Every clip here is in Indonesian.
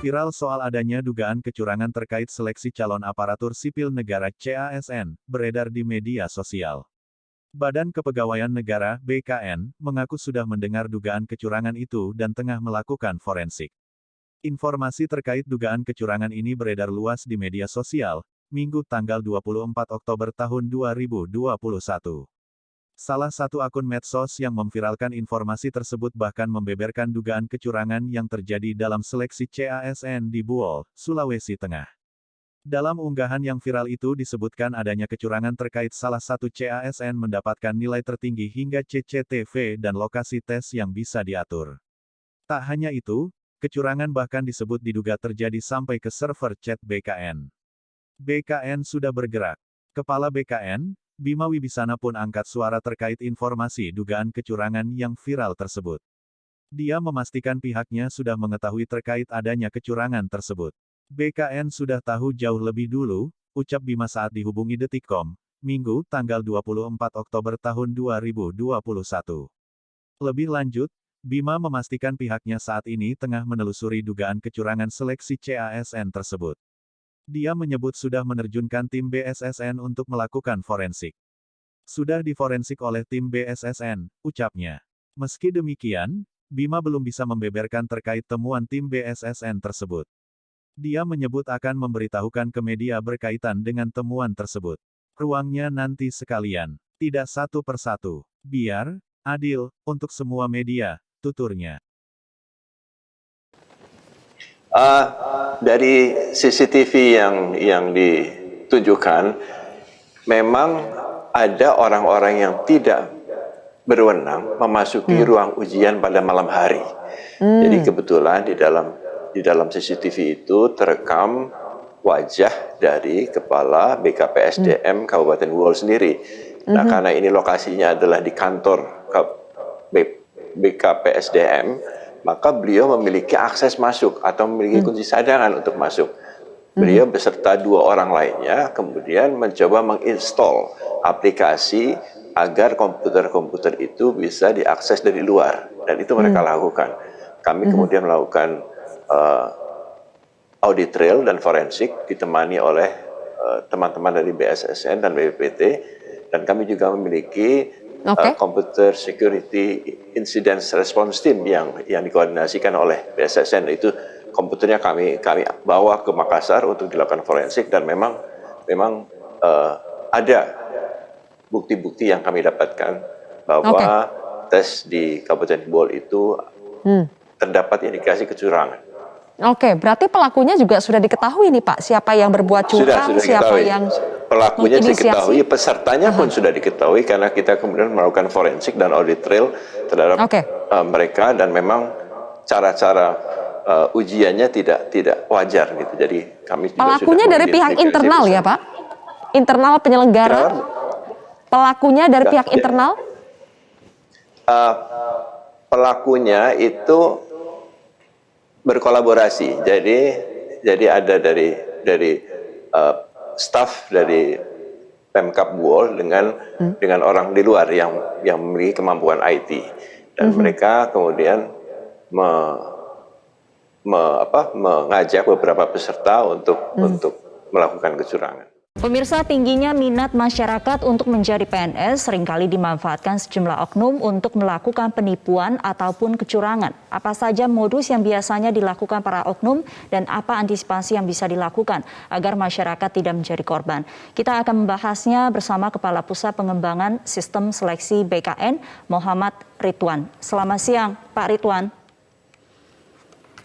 Viral soal adanya dugaan kecurangan terkait seleksi calon aparatur sipil negara (CASN) beredar di media sosial. Badan Kepegawaian Negara (BKN) mengaku sudah mendengar dugaan kecurangan itu dan tengah melakukan forensik. Informasi terkait dugaan kecurangan ini beredar luas di media sosial, Minggu tanggal 24 Oktober tahun 2021. Salah satu akun medsos yang memviralkan informasi tersebut bahkan membeberkan dugaan kecurangan yang terjadi dalam seleksi CASN di Buol, Sulawesi Tengah. Dalam unggahan yang viral itu disebutkan adanya kecurangan terkait salah satu CASN mendapatkan nilai tertinggi hingga CCTV dan lokasi tes yang bisa diatur. Tak hanya itu, kecurangan bahkan disebut diduga terjadi sampai ke server chat BKN. BKN sudah bergerak. Kepala BKN, Bima Wibisana pun angkat suara terkait informasi dugaan kecurangan yang viral tersebut. Dia memastikan pihaknya sudah mengetahui terkait adanya kecurangan tersebut. BKN sudah tahu jauh lebih dulu, ucap Bima saat dihubungi Detikcom, Minggu tanggal 24 Oktober tahun 2021. Lebih lanjut, Bima memastikan pihaknya saat ini tengah menelusuri dugaan kecurangan seleksi CASN tersebut. Dia menyebut sudah menerjunkan tim BSSN untuk melakukan forensik. Sudah diforensik oleh tim BSSN, ucapnya. Meski demikian, Bima belum bisa membeberkan terkait temuan tim BSSN tersebut. Dia menyebut akan memberitahukan ke media berkaitan dengan temuan tersebut. Ruangnya nanti sekalian, tidak satu persatu. Biar adil untuk semua media, tuturnya. Dari CCTV yang ditunjukkan, memang ada orang-orang yang tidak berwenang memasuki ruang ujian pada malam hari. Jadi kebetulan di dalam CCTV itu terekam wajah dari Kepala BKPSDM Kabupaten Buol sendiri. Nah, karena ini lokasinya adalah di kantor BKPSDM, maka beliau memiliki akses masuk atau memiliki kunci cadangan untuk masuk. Beliau beserta 2 orang lainnya kemudian mencoba menginstall aplikasi agar komputer-komputer itu bisa diakses dari luar, dan itu mereka lakukan. Kami kemudian melakukan audit trail dan forensik ditemani oleh teman-teman dari BSSN dan BPPT, dan kami juga memiliki Computer Security Incident Response Team yang dikoordinasikan oleh BSSN. Itu komputernya kami bawa ke Makassar untuk dilakukan forensik, dan memang ada bukti-bukti yang kami dapatkan bahwa tes di Kabupaten Buol itu terdapat indikasi kecurangan. Oke, berarti pelakunya juga sudah diketahui nih Pak, siapa yang berbuat curang, siapa yang pelakunya diketahui, pesertanya pun sudah diketahui karena kita kemudian melakukan forensik dan audit trail terhadap mereka, dan memang cara-cara ujiannya tidak wajar gitu. Jadi kami juga pelakunya dari pihak internal ya Pak? Internal penyelenggara? Pelakunya dari pihak internal? Pelakunya itu berkolaborasi, jadi ada dari staf dari Pemkab Buol dengan orang di luar yang memiliki kemampuan IT, dan mereka kemudian mengajak beberapa peserta untuk melakukan kecurangan. Pemirsa, tingginya minat masyarakat untuk menjadi PNS seringkali dimanfaatkan sejumlah oknum untuk melakukan penipuan ataupun kecurangan. Apa saja modus yang biasanya dilakukan para oknum dan apa antisipasi yang bisa dilakukan agar masyarakat tidak menjadi korban? Kita akan membahasnya bersama Kepala Pusat Pengembangan Sistem Seleksi BKN, Muhammad Ridwan. Selamat siang, Pak Ridwan.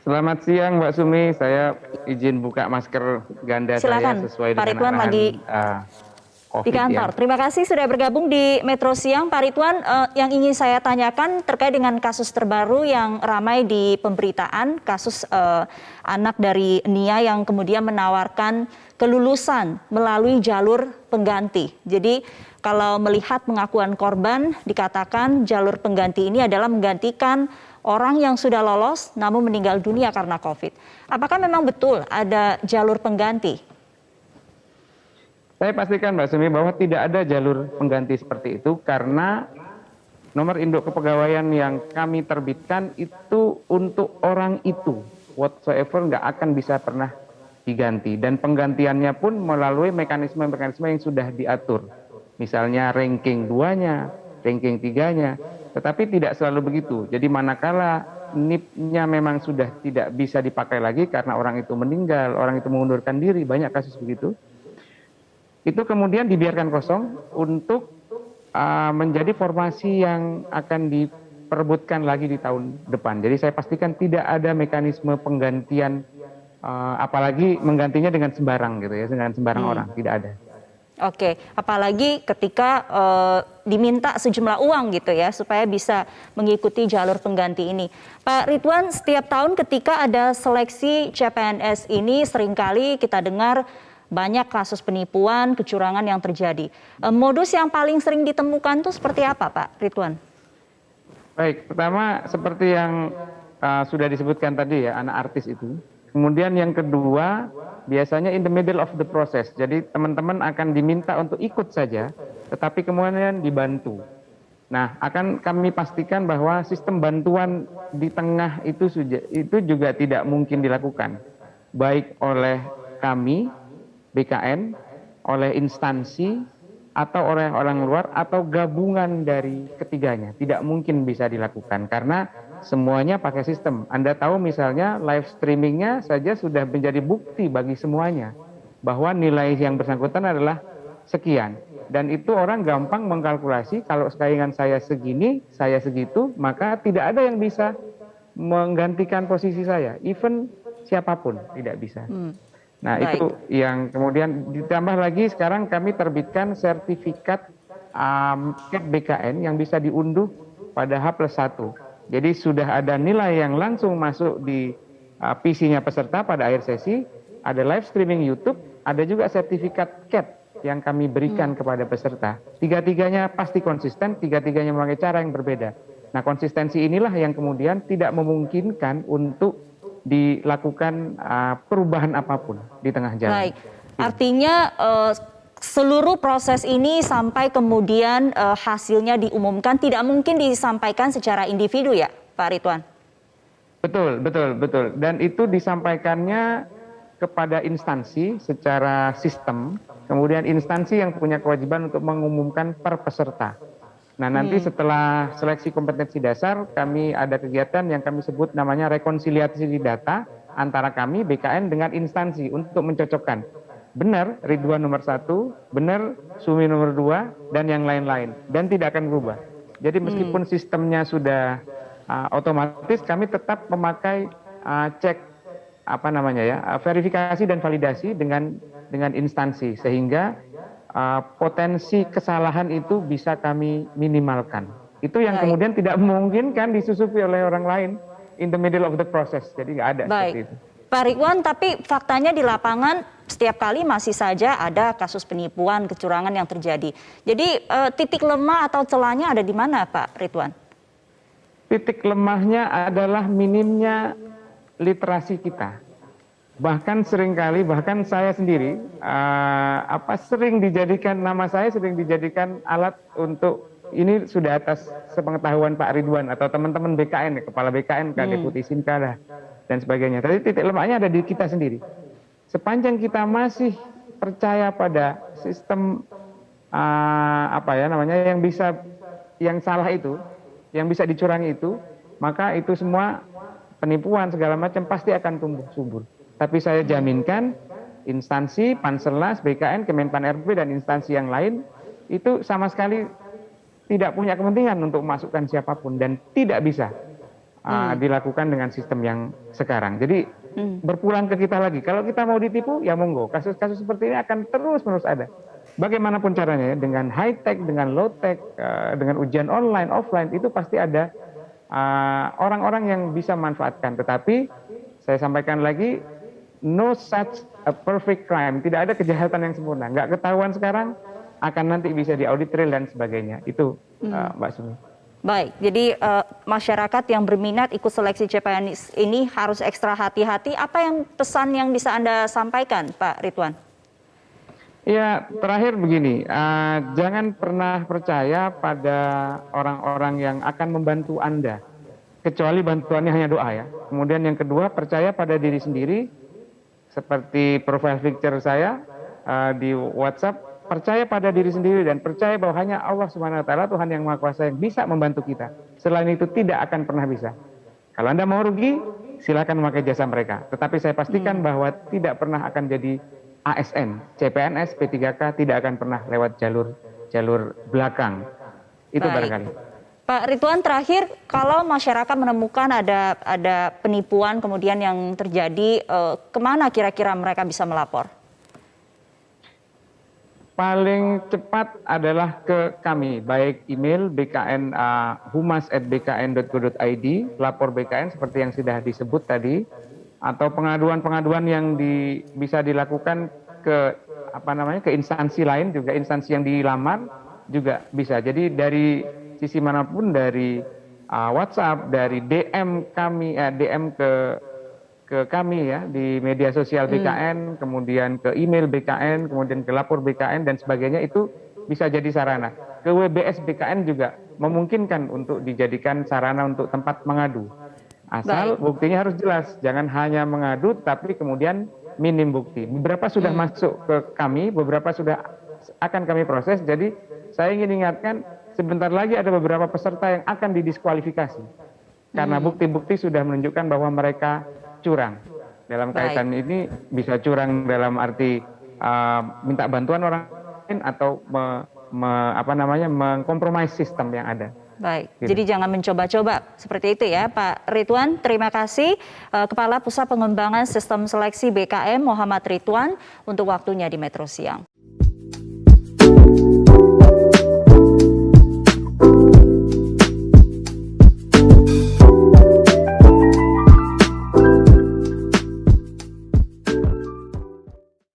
Selamat siang Mbak Sumi, saya izin buka masker ganda. Silakan, saya sesuai Pak dengan Ridwan lagi COVID di kantor. Terima kasih sudah bergabung di Metro Siang. Pak Ridwan, yang ingin saya tanyakan terkait dengan kasus terbaru yang ramai di pemberitaan, kasus anak dari Nia yang kemudian menawarkan kelulusan melalui jalur pengganti. Jadi kalau melihat pengakuan korban, dikatakan jalur pengganti ini adalah menggantikan orang yang sudah lolos namun meninggal dunia karena COVID. Apakah memang betul ada jalur pengganti? Saya pastikan Mbak Sumi bahwa tidak ada jalur pengganti seperti itu, karena nomor induk kepegawaian yang kami terbitkan itu untuk orang itu, whatsoever nggak akan bisa pernah diganti. Dan penggantiannya pun melalui mekanisme-mekanisme yang sudah diatur. Misalnya ranking 2-nya, ranking 3-nya. Tetapi tidak selalu begitu. Jadi manakala NIP-nya memang sudah tidak bisa dipakai lagi karena orang itu meninggal, orang itu mengundurkan diri, banyak kasus begitu. Itu kemudian dibiarkan kosong untuk menjadi formasi yang akan diperebutkan lagi di tahun depan. Jadi saya pastikan tidak ada mekanisme penggantian, apalagi menggantinya dengan sembarang gitu ya, dengan sembarang orang, tidak ada. Oke, apalagi ketika diminta sejumlah uang gitu ya, supaya bisa mengikuti jalur pengganti ini. Pak Ridwan, setiap tahun ketika ada seleksi CPNS ini seringkali kita dengar banyak kasus penipuan, kecurangan yang terjadi. Modus yang paling sering ditemukan itu seperti apa Pak Ridwan? Baik, pertama seperti yang sudah disebutkan tadi ya, anak artis itu. Kemudian yang kedua, biasanya in the middle of the process. Jadi teman-teman akan diminta untuk ikut saja, tetapi kemudian dibantu. Nah, akan kami pastikan bahwa sistem bantuan di tengah itu juga tidak mungkin dilakukan. Baik oleh kami, BKN, oleh instansi, atau oleh orang luar, atau gabungan dari ketiganya. Tidak mungkin bisa dilakukan, karena semuanya pakai sistem. Anda tahu misalnya live streamingnya saja sudah menjadi bukti bagi semuanya bahwa nilai yang bersangkutan adalah sekian. Dan itu orang gampang mengkalkulasi, kalau saingan saya segini, saya segitu, maka tidak ada yang bisa menggantikan posisi saya. Even siapapun tidak bisa. Nah, Baik. itu yang kemudian ditambah lagi sekarang kami terbitkan sertifikat BKN yang bisa diunduh pada H+1. Jadi sudah ada nilai yang langsung masuk di PC-nya peserta pada akhir sesi, ada live streaming YouTube, ada juga sertifikat CAT yang kami berikan kepada peserta. Tiga-tiganya pasti konsisten, tiga-tiganya memakai cara yang berbeda. Nah, konsistensi inilah yang kemudian tidak memungkinkan untuk dilakukan perubahan apapun di tengah jalan. Baik, artinya seluruh proses ini sampai kemudian hasilnya diumumkan tidak mungkin disampaikan secara individu ya, Pak Ridwan? Betul, betul, betul. Dan itu disampaikannya kepada instansi secara sistem, kemudian instansi yang punya kewajiban untuk mengumumkan per peserta. Nah, nanti setelah seleksi kompetensi dasar, kami ada kegiatan yang kami sebut namanya rekonsiliasi data antara kami, BKN, dengan instansi untuk mencocokkan. Benar Ridwan nomor 1, benar Sumi nomor 2, dan yang lain-lain. Dan tidak akan berubah. Jadi meskipun sistemnya sudah otomatis, kami tetap memakai cek verifikasi dan validasi dengan instansi, sehingga potensi kesalahan itu bisa kami minimalkan. Itu yang kemudian tidak memungkinkan disusupi oleh orang lain in the middle of the process. Jadi nggak ada seperti itu. Pak Ridwan, tapi faktanya di lapangan setiap kali masih saja ada kasus penipuan, kecurangan yang terjadi. Jadi titik lemah atau celahnya ada di mana, Pak Ridwan? Titik lemahnya adalah minimnya literasi kita. Bahkan seringkali, bahkan saya sendiri, sering dijadikan, nama saya sering dijadikan alat untuk, ini sudah atas sepengetahuan Pak Ridwan atau teman-teman BKN, Kepala BKN, Deputi Sinka, dan sebagainya. Tapi titik lemahnya ada di kita sendiri. Sepanjang kita masih percaya pada sistem yang salah itu, yang bisa dicurangi itu, maka itu semua penipuan segala macam pasti akan tumbuh subur. Tapi saya jaminkan instansi Panselnas, BKN, Kemenpan RB, dan instansi yang lain itu sama sekali tidak punya kepentingan untuk memasukkan siapapun dan tidak bisa dilakukan dengan sistem yang sekarang. Jadi berpulang ke kita lagi. Kalau kita mau ditipu, ya monggo. Kasus-kasus seperti ini akan terus-menerus ada. Bagaimanapun caranya, ya, dengan high tech, dengan low tech, dengan ujian online, offline, itu pasti ada orang-orang yang bisa manfaatkan. Tetapi saya sampaikan lagi, no such a perfect crime. Tidak ada kejahatan yang sempurna. Nggak ketahuan sekarang, akan nanti bisa diaudit real dan sebagainya. Itu Mbak Sumi. Baik, jadi masyarakat yang berminat ikut seleksi CPNS ini harus ekstra hati-hati. Apa yang pesan yang bisa Anda sampaikan, Pak Ridwan? Ya, terakhir begini, jangan pernah percaya pada orang-orang yang akan membantu Anda. kecuali bantuannya hanya doa ya. Kemudian yang kedua, percaya pada diri sendiri, seperti profile picture saya di WhatsApp, percaya pada diri sendiri dan percaya bahwa hanya Allah Subhanahu wa taala, Tuhan yang Maha Kuasa, yang bisa membantu kita. Selain itu tidak akan pernah bisa. Kalau Anda mau rugi, silakan memakai jasa mereka. Tetapi saya pastikan bahwa tidak pernah akan jadi ASN, CPNS, P3K, tidak akan pernah lewat jalur belakang. Itu Baik. barangkali. Pak Ridwan, terakhir, kalau masyarakat menemukan ada penipuan kemudian yang terjadi, kemana kira-kira mereka bisa melapor? Paling cepat adalah ke kami, baik email bkn humas@bkn.go.id, lapor BKN seperti yang sudah disebut tadi, atau pengaduan-pengaduan yang bisa dilakukan ke ke instansi lain juga, instansi yang dilamar juga bisa. Jadi dari sisi manapun, dari WhatsApp, dari DM kami, DM ke kami ya di media sosial BKN, kemudian ke email BKN, kemudian ke lapor BKN dan sebagainya, itu bisa jadi sarana. Ke WBS BKN juga memungkinkan untuk dijadikan sarana untuk tempat mengadu. Asal buktinya harus jelas, jangan hanya mengadu tapi kemudian minim bukti. Beberapa sudah masuk ke kami, beberapa sudah akan kami proses. Jadi saya ingin ingatkan, sebentar lagi ada beberapa peserta yang akan didiskualifikasi karena bukti-bukti sudah menunjukkan bahwa mereka curang. Dalam kaitan ini bisa curang dalam arti minta bantuan orang lain atau mengkompromis sistem yang ada. Baik, jadi jangan mencoba-coba seperti itu ya Pak Ridwan. Terima kasih Kepala Pusat Pengembangan Sistem Seleksi BKM Muhammad Ridwan untuk waktunya di Metro Siang.